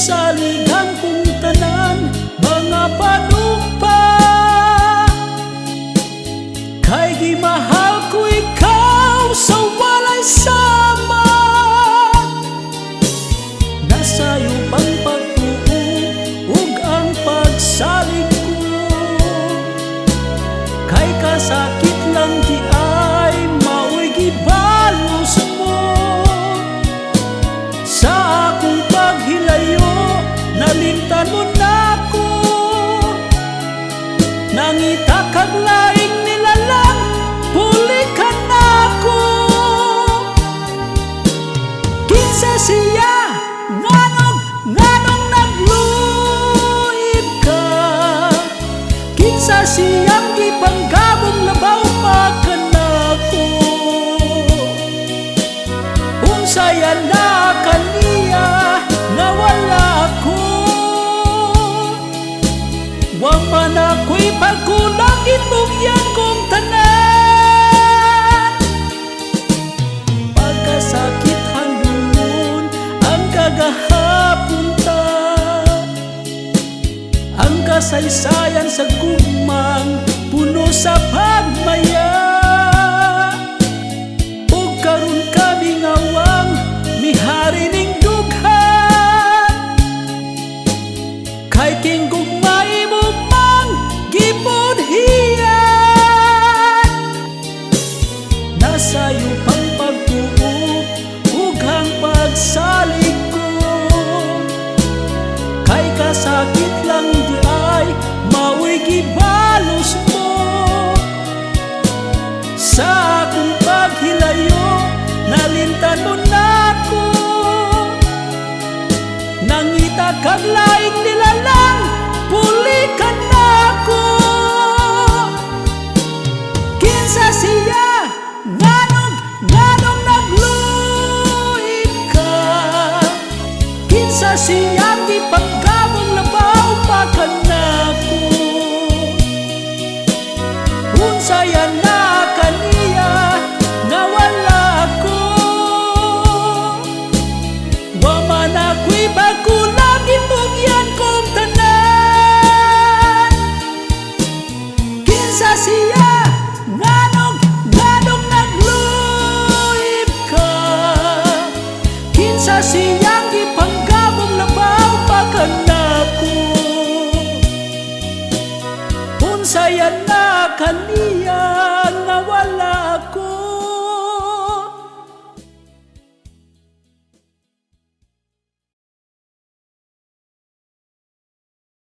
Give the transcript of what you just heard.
saligan kong tanan mga panumpa, kay gimahal ko ikaw sa walay sama. Nasayo pang pagtuo ug ang pagsalig ko, kay kasakit lang di ay mao'y gibalos mo. Sa akong paghilayo nalimtan mo nako, nangita kag laing nilalang pulikan nako. Kinsa siya nganong nagluib ka, kinsa siyang gipanggabong labaw pa kanako. Unsaya na kaniya nga wala ako, wa man ako'y pagkulang itugyan kong tanan. Pagkasakit hanggang ang kagahapon ta, ang kasaysayan sa gugmang puno sa pagmaya. Ug karon kami ngawang mihari ning dughan, kay king gugmay mo mang gibudhian. Nasayo pang pagtuo ug ang pagsalig ko, kay kasakit lang di ay mao'y gibalos mo. Sa akong paghilayo nalimtan mo nako, nangita kag laing nilalang pulikan nako. Kinsa siya nganong nagluib ka, kinsa siyang gipanggabong labaw pa kanako. Unsaya na kaniya nga wala ako, wa man ako'y pagkulang itugyan kong tanan. Kinsa siya nganong nagluib ka, kinsa siyang gipanggabong labaw pa kanako. Unsaya na kaniya